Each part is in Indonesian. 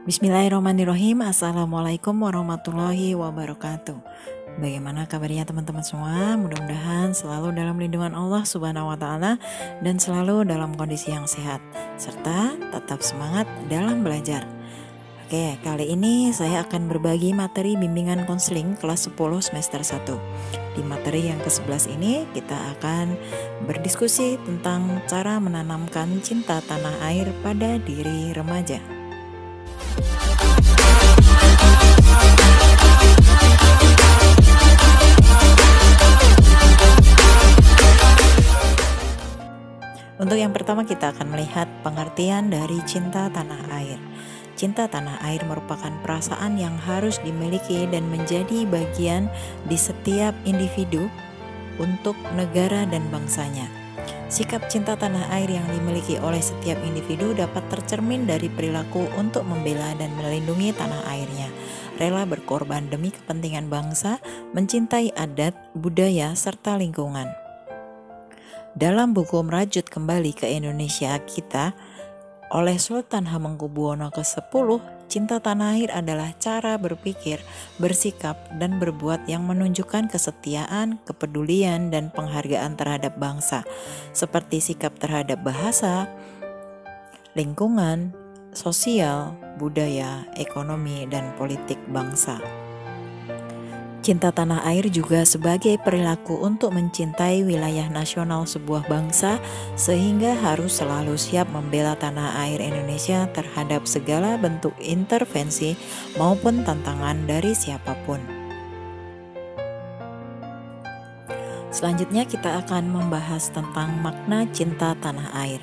Bismillahirrahmanirrahim. Assalamualaikum warahmatullahi wabarakatuh. Bagaimana kabarnya teman-teman semua? Mudah-mudahan selalu dalam lindungan Allah Subhanahu wa taala dan selalu dalam kondisi yang sehat serta tetap semangat dalam belajar. Oke, kali ini saya akan berbagi materi bimbingan konseling kelas 10 semester 1. Di materi yang ke-11 ini kita akan berdiskusi tentang cara menanamkan cinta tanah air pada diri remaja. Untuk yang pertama kita akan melihat pengertian dari cinta tanah air. Cinta tanah air merupakan perasaan yang harus dimiliki dan menjadi bagian di setiap individu untuk negara dan bangsanya. Sikap cinta tanah air yang dimiliki oleh setiap individu dapat tercermin dari perilaku untuk membela dan melindungi tanah airnya, rela berkorban demi kepentingan bangsa, mencintai adat, budaya, serta lingkungan. Dalam buku Merajut Kembali ke Indonesia Kita oleh Sultan Hamengkubuwono ke-10, cinta tanah air adalah cara berpikir, bersikap, dan berbuat yang menunjukkan kesetiaan, kepedulian, dan penghargaan terhadap bangsa, seperti sikap terhadap bahasa, lingkungan, sosial, budaya, ekonomi, dan politik bangsa. Cinta tanah air juga sebagai perilaku untuk mencintai wilayah nasional sebuah bangsa, sehingga harus selalu siap membela tanah air Indonesia terhadap segala bentuk intervensi maupun tantangan dari siapapun. Selanjutnya kita akan membahas tentang makna cinta tanah air.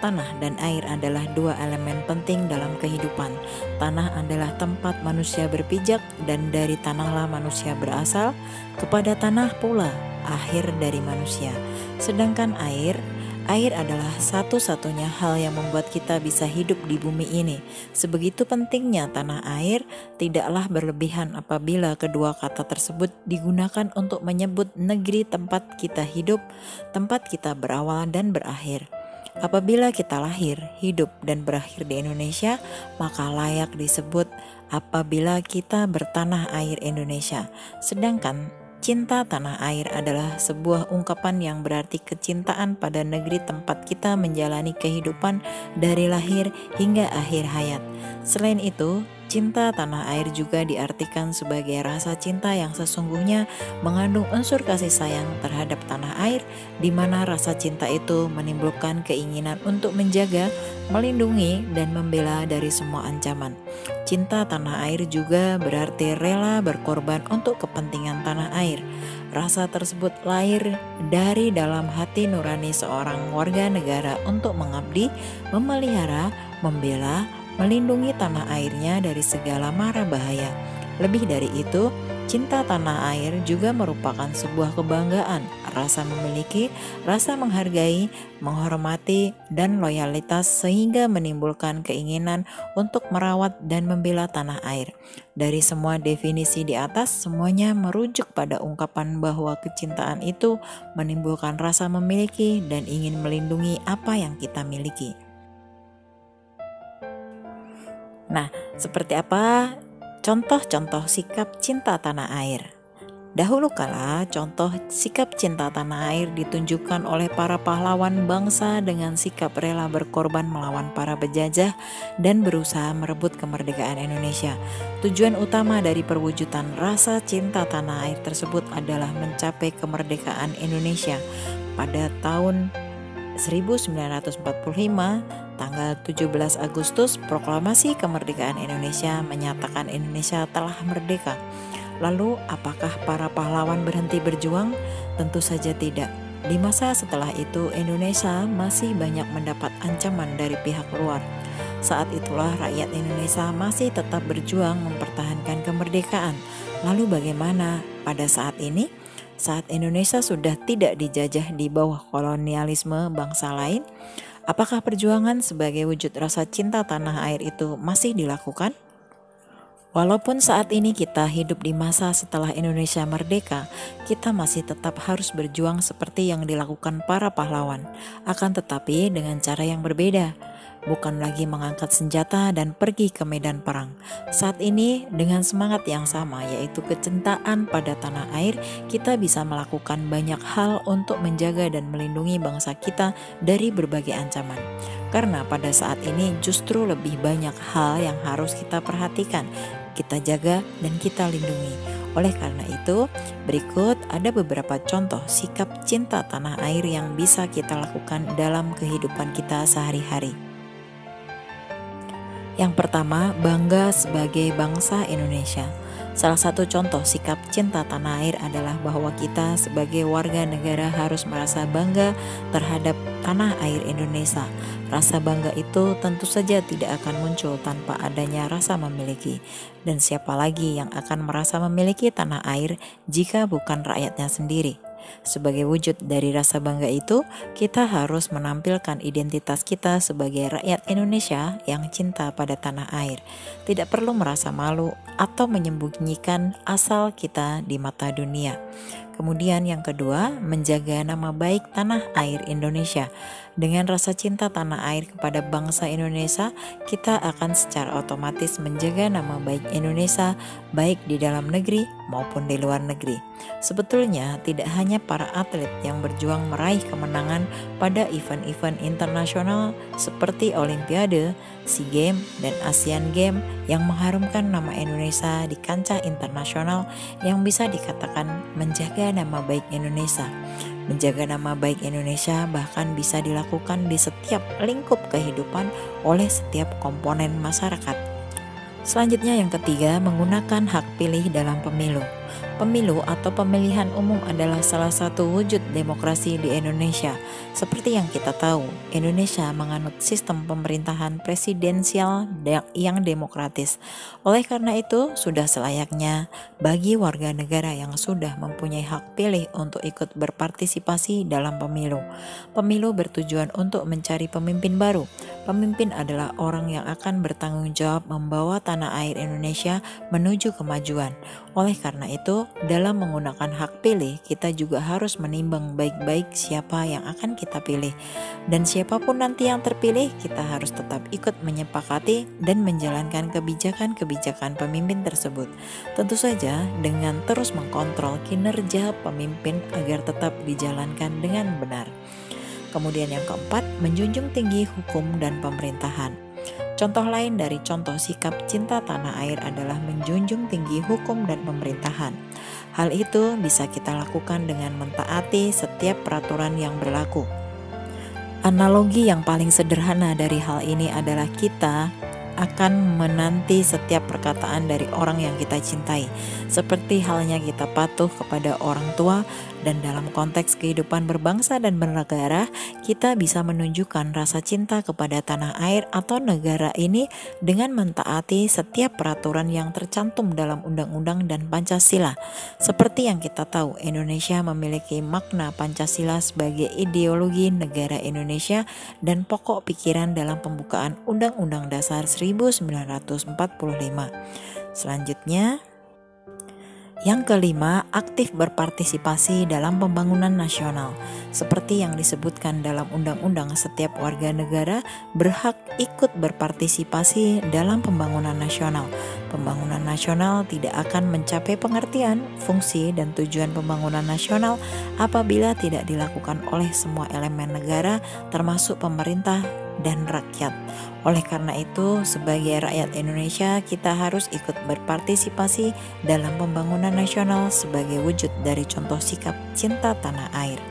Tanah dan air adalah dua elemen penting dalam kehidupan. Tanah adalah tempat manusia berpijak, dan dari tanahlah manusia berasal, kepada tanah pula akhir dari manusia. Sedangkan air adalah satu-satunya hal yang membuat kita bisa hidup di bumi ini. Sebegitu pentingnya tanah air, tidaklah berlebihan apabila kedua kata tersebut digunakan untuk menyebut negeri tempat kita hidup, tempat kita berawal dan berakhir. Apabila kita lahir, hidup, dan berakhir di Indonesia, maka layak disebut apabila kita bertanah air Indonesia. Sedangkan cinta tanah air adalah sebuah ungkapan yang berarti kecintaan pada negeri tempat kita menjalani kehidupan dari lahir hingga akhir hayat. Selain itu, cinta tanah air juga diartikan sebagai rasa cinta yang sesungguhnya mengandung unsur kasih sayang terhadap tanah air, di mana rasa cinta itu menimbulkan keinginan untuk menjaga, melindungi, dan membela dari semua ancaman. Cinta tanah air juga berarti rela berkorban untuk kepentingan tanah air. Rasa tersebut lahir dari dalam hati nurani seorang warga negara untuk mengabdi, memelihara, membela, melindungi tanah airnya dari segala mara bahaya. Lebih dari itu, cinta tanah air juga merupakan sebuah kebanggaan, rasa memiliki, rasa menghargai, menghormati, dan loyalitas, sehingga menimbulkan keinginan untuk merawat dan membela tanah air. Dari semua definisi di atas, semuanya merujuk pada ungkapan bahwa kecintaan itu menimbulkan rasa memiliki dan ingin melindungi apa yang kita miliki. Nah, seperti apa contoh-contoh sikap cinta tanah air? Dahulu kala, contoh sikap cinta tanah air ditunjukkan oleh para pahlawan bangsa dengan sikap rela berkorban melawan para penjajah dan berusaha merebut kemerdekaan Indonesia. Tujuan utama dari perwujudan rasa cinta tanah air tersebut adalah mencapai kemerdekaan Indonesia. Pada tahun 1945, tanggal 17 Agustus, Proklamasi Kemerdekaan Indonesia menyatakan Indonesia telah merdeka. Lalu, apakah para pahlawan berhenti berjuang? Tentu saja tidak. Di masa setelah itu, Indonesia masih banyak mendapat ancaman dari pihak luar. Saat itulah rakyat Indonesia masih tetap berjuang mempertahankan kemerdekaan. Lalu bagaimana pada saat ini? Saat Indonesia sudah tidak dijajah di bawah kolonialisme bangsa lain, apakah perjuangan sebagai wujud rasa cinta tanah air itu masih dilakukan? Walaupun saat ini kita hidup di masa setelah Indonesia merdeka, kita masih tetap harus berjuang seperti yang dilakukan para pahlawan. Akan tetapi dengan cara yang berbeda. bukan lagi mengangkat senjata dan pergi ke medan perang. Saat ini dengan semangat yang sama, yaitu kecintaan pada tanah air, kita bisa melakukan banyak hal untuk menjaga dan melindungi bangsa kita dari berbagai ancaman. Karena pada saat ini justru lebih banyak hal yang harus kita perhatikan, kita jaga, dan kita lindungi. Oleh karena itu, berikut ada beberapa contoh sikap cinta tanah air yang bisa kita lakukan dalam kehidupan kita sehari-hari. Yang pertama, bangga sebagai bangsa Indonesia. Salah satu contoh sikap cinta tanah air adalah bahwa kita sebagai warga negara harus merasa bangga terhadap tanah air Indonesia. Rasa bangga itu tentu saja tidak akan muncul tanpa adanya rasa memiliki. Dan siapa lagi yang akan merasa memiliki tanah air jika bukan rakyatnya sendiri? Sebagai wujud dari rasa bangga itu, kita harus menampilkan identitas kita sebagai rakyat Indonesia yang cinta pada tanah air. Tidak perlu merasa malu atau menyembunyikan asal kita di mata dunia. Kemudian yang kedua, menjaga nama baik tanah air Indonesia. Dengan rasa cinta tanah air kepada bangsa Indonesia, kita akan secara otomatis menjaga nama baik Indonesia baik di dalam negeri maupun di luar negeri. Sebetulnya tidak hanya para atlet yang berjuang meraih kemenangan pada event-event internasional seperti Olimpiade, SEA Games, dan Asian Games yang mengharumkan nama Indonesia di kancah internasional yang bisa dikatakan menjaga nama baik Indonesia. Menjaga nama baik Indonesia bahkan bisa dilakukan di setiap lingkup kehidupan oleh setiap komponen masyarakat. Selanjutnya yang ketiga, menggunakan hak pilih dalam pemilu. Pemilu atau pemilihan umum adalah salah satu wujud demokrasi di Indonesia. Seperti yang kita tahu, Indonesia menganut sistem pemerintahan presidensial yang demokratis. Oleh karena itu, sudah selayaknya bagi warga negara yang sudah mempunyai hak pilih untuk ikut berpartisipasi dalam pemilu. Pemilu bertujuan untuk mencari pemimpin baru. Pemimpin adalah orang yang akan bertanggung jawab membawa tanah air Indonesia menuju kemajuan. Oleh karena itu, dalam menggunakan hak pilih, kita juga harus menimbang baik-baik siapa yang akan kita pilih. Dan siapapun nanti yang terpilih, kita harus tetap ikut menyepakati dan menjalankan kebijakan-kebijakan pemimpin tersebut. Tentu saja dengan terus mengkontrol kinerja pemimpin agar tetap dijalankan dengan benar. Kemudian yang keempat, menjunjung tinggi hukum dan pemerintahan. Contoh lain dari contoh sikap cinta tanah air adalah menjunjung tinggi hukum dan pemerintahan. Hal itu bisa kita lakukan dengan mentaati setiap peraturan yang berlaku. Analogi yang paling sederhana dari hal ini adalah kita akan menanti setiap perkataan dari orang yang kita cintai, seperti halnya kita patuh kepada orang tua. Dan dalam konteks kehidupan berbangsa dan bernegara, kita bisa menunjukkan rasa cinta kepada tanah air atau negara ini dengan mentaati setiap peraturan yang tercantum dalam undang-undang dan Pancasila. Seperti yang kita tahu, Indonesia memiliki makna Pancasila sebagai ideologi negara Indonesia dan pokok pikiran dalam pembukaan Undang-Undang Dasar 1945. Selanjutnya, yang kelima, aktif berpartisipasi dalam pembangunan nasional. Seperti yang disebutkan dalam undang-undang, setiap warga negara berhak ikut berpartisipasi dalam pembangunan nasional. Pembangunan nasional tidak akan mencapai pengertian, fungsi, dan tujuan pembangunan nasional apabila tidak dilakukan oleh semua elemen negara, termasuk pemerintah dan rakyat. Oleh karena itu, sebagai rakyat Indonesia, kita harus ikut berpartisipasi dalam pembangunan nasional sebagai wujud dari contoh sikap cinta tanah air.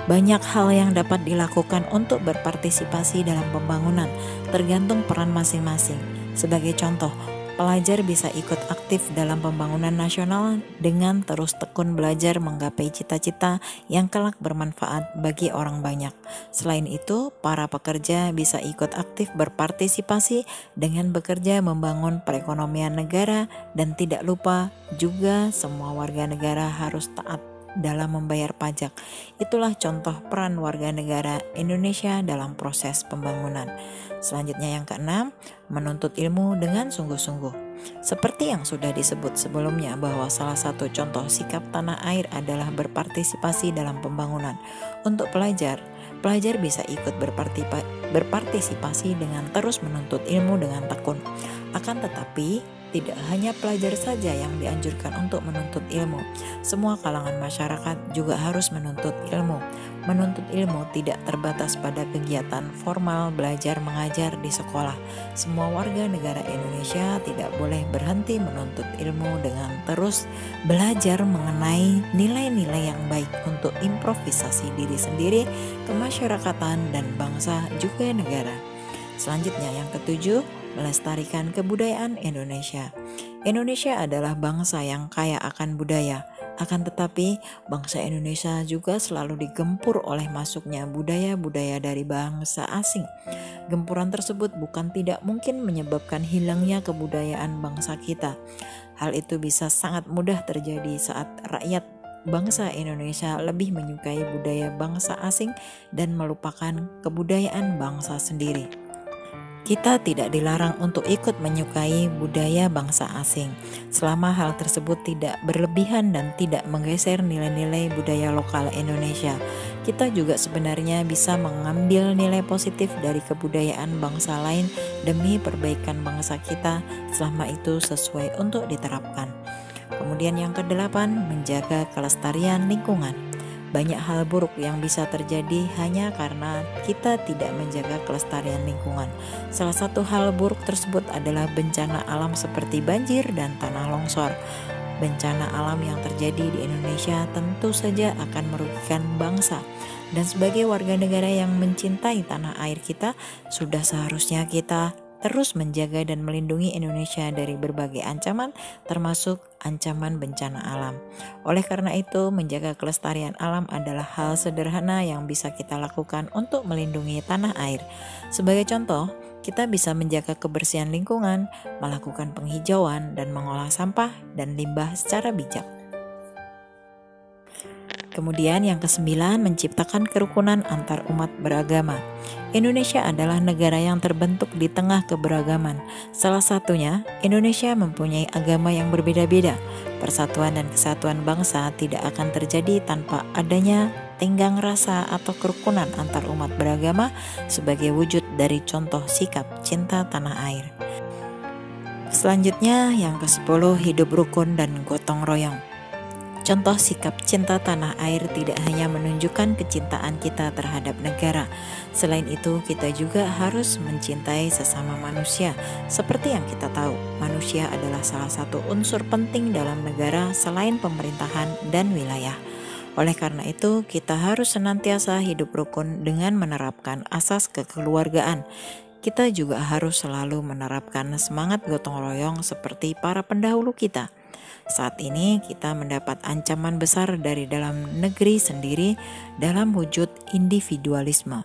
Banyak hal yang dapat dilakukan untuk berpartisipasi dalam pembangunan, tergantung peran masing-masing. Sebagai contoh, pelajar bisa ikut aktif dalam pembangunan nasional dengan terus tekun belajar menggapai cita-cita yang kelak bermanfaat bagi orang banyak. Selain itu, para pekerja bisa ikut aktif berpartisipasi dengan bekerja membangun perekonomian negara, dan tidak lupa juga semua warga negara harus taat dalam membayar pajak. Itulah contoh peran warga negara Indonesia dalam proses pembangunan. Selanjutnya yang keenam, menuntut ilmu dengan sungguh-sungguh. Seperti yang sudah disebut sebelumnya bahwa salah satu contoh sikap tanah air adalah berpartisipasi dalam pembangunan. Untuk pelajar, Pelajar bisa ikut berpartisipasi dengan terus menuntut ilmu dengan tekun. Akan tetapi, tidak hanya pelajar saja yang dianjurkan untuk menuntut ilmu. Semua kalangan masyarakat juga harus menuntut ilmu. Menuntut ilmu tidak terbatas pada kegiatan formal belajar mengajar di sekolah. Semua warga negara Indonesia tidak boleh berhenti menuntut ilmu dengan terus belajar mengenai nilai-nilai yang baik untuk improvisasi diri sendiri, kemasyarakatan, dan bangsa juga negara. Selanjutnya yang ketujuh, melestarikan kebudayaan Indonesia. Indonesia adalah bangsa yang kaya akan budaya. Akan tetapi, bangsa Indonesia juga selalu digempur oleh masuknya budaya-budaya dari bangsa asing. Gempuran tersebut bukan tidak mungkin menyebabkan hilangnya kebudayaan bangsa kita. Hal itu bisa sangat mudah terjadi saat rakyat bangsa Indonesia lebih menyukai budaya bangsa asing dan melupakan kebudayaan bangsa sendiri. Kita tidak dilarang untuk ikut menyukai budaya bangsa asing, selama hal tersebut tidak berlebihan dan tidak menggeser nilai-nilai budaya lokal Indonesia. Kita juga sebenarnya bisa mengambil nilai positif dari kebudayaan bangsa lain demi perbaikan bangsa kita, selama itu sesuai untuk diterapkan. Kemudian yang kedelapan, menjaga kelestarian lingkungan. Banyak hal buruk yang bisa terjadi hanya karena kita tidak menjaga kelestarian lingkungan. Salah satu hal buruk tersebut adalah bencana alam seperti banjir dan tanah longsor. Bencana alam yang terjadi di Indonesia tentu saja akan merugikan bangsa. Dan sebagai warga negara yang mencintai tanah air kita, sudah seharusnya kita terus menjaga dan melindungi Indonesia dari berbagai ancaman, termasuk ancaman bencana alam. Oleh karena itu, menjaga kelestarian alam adalah hal sederhana yang bisa kita lakukan untuk melindungi tanah air. Sebagai contoh, kita bisa menjaga kebersihan lingkungan, melakukan penghijauan, dan mengolah sampah dan limbah secara bijak. Kemudian yang kesembilan, menciptakan kerukunan antar umat beragama. Indonesia adalah negara yang terbentuk di tengah keberagaman. Salah satunya, Indonesia mempunyai agama yang berbeda-beda. Persatuan dan kesatuan bangsa tidak akan terjadi tanpa adanya tenggang rasa atau kerukunan antar umat beragama sebagai wujud dari contoh sikap cinta tanah air. Selanjutnya, yang ke-10, hidup rukun dan gotong royong. Contoh sikap cinta tanah air tidak hanya menunjukkan kecintaan kita terhadap negara. Selain itu, kita juga harus mencintai sesama manusia. Seperti yang kita tahu, manusia adalah salah satu unsur penting dalam negara selain pemerintahan dan wilayah. Oleh karena itu, kita harus senantiasa hidup rukun dengan menerapkan asas kekeluargaan. Kita juga harus selalu menerapkan semangat gotong royong seperti para pendahulu kita. Saat ini kita mendapat ancaman besar dari dalam negeri sendiri dalam wujud individualisme.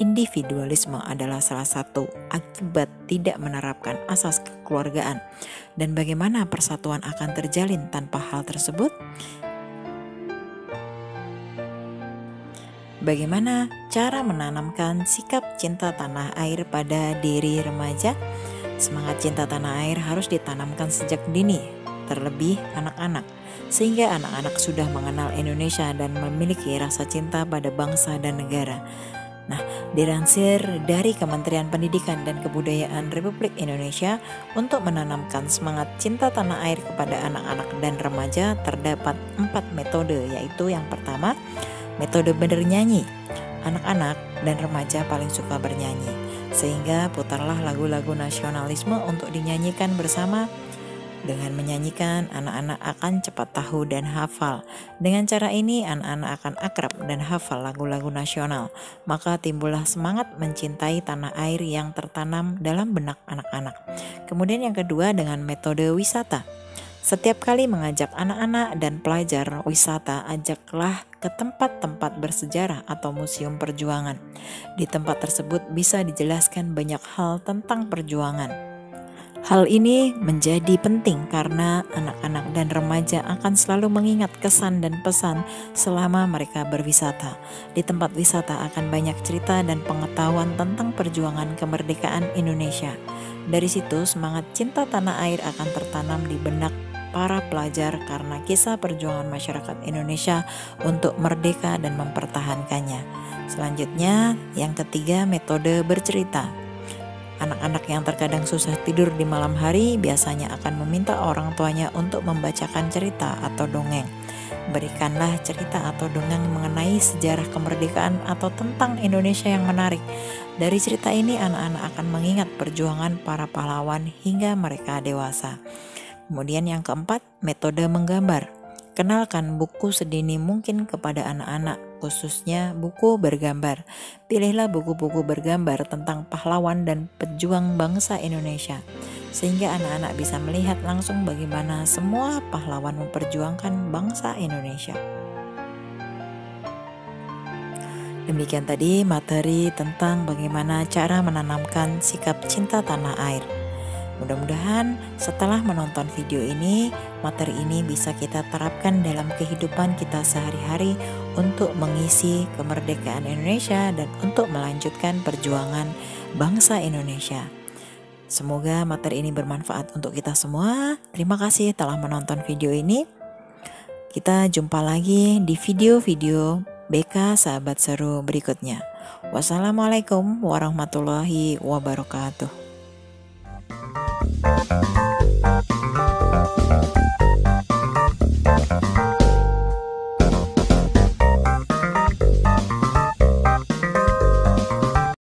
Individualisme adalah salah satu akibat tidak menerapkan asas kekeluargaan. Dan bagaimana persatuan akan terjalin tanpa hal tersebut? Bagaimana cara menanamkan sikap cinta tanah air pada diri remaja? Semangat cinta tanah air harus ditanamkan sejak dini, terlebih anak-anak, sehingga anak-anak sudah mengenal Indonesia dan memiliki rasa cinta pada bangsa dan negara. Nah, dilansir dari Kementerian Pendidikan dan Kebudayaan Republik Indonesia, untuk menanamkan semangat cinta tanah air kepada anak-anak dan remaja terdapat 4 metode, yaitu yang pertama, metode bernyanyi. Anak-anak dan remaja paling suka bernyanyi, sehingga putarlah lagu-lagu nasionalisme untuk dinyanyikan bersama. Dengan menyanyikan, anak-anak akan cepat tahu dan hafal. Dengan cara ini, anak-anak akan akrab dan hafal lagu-lagu nasional. Maka timbullah semangat mencintai tanah air yang tertanam dalam benak anak-anak. Kemudian yang kedua, dengan metode wisata. Setiap kali mengajak anak-anak dan pelajar wisata, ajaklah ke tempat-tempat bersejarah atau museum perjuangan. Di tempat tersebut bisa dijelaskan banyak hal tentang perjuangan. Hal ini menjadi penting karena anak-anak dan remaja akan selalu mengingat kesan dan pesan selama mereka berwisata. Di tempat wisata akan banyak cerita dan pengetahuan tentang perjuangan kemerdekaan Indonesia. Dari situ semangat cinta tanah air akan tertanam di benak para pelajar karena kisah perjuangan masyarakat Indonesia untuk merdeka dan mempertahankannya. Selanjutnya, yang ketiga, metode bercerita. Anak-anak yang terkadang susah tidur di malam hari biasanya akan meminta orang tuanya untuk membacakan cerita atau dongeng. Berikanlah cerita atau dongeng mengenai sejarah kemerdekaan atau tentang Indonesia yang menarik. Dari cerita ini anak-anak akan mengingat perjuangan para pahlawan hingga mereka dewasa. Kemudian yang keempat, metode menggambar. Kenalkan buku sedini mungkin kepada anak-anak, khususnya buku bergambar. Pilihlah buku-buku bergambar tentang pahlawan dan pejuang bangsa Indonesia, sehingga anak-anak bisa melihat langsung bagaimana semua pahlawan memperjuangkan bangsa Indonesia. Demikian tadi materi tentang bagaimana cara menanamkan sikap cinta tanah air. Mudah-mudahan setelah menonton video ini, materi ini bisa kita terapkan dalam kehidupan kita sehari-hari untuk mengisi kemerdekaan Indonesia dan untuk melanjutkan perjuangan bangsa Indonesia. Semoga materi ini bermanfaat untuk kita semua. Terima kasih telah menonton video ini. Kita jumpa lagi di video-video BK Sahabat Seru berikutnya. Wassalamualaikum warahmatullahi wabarakatuh.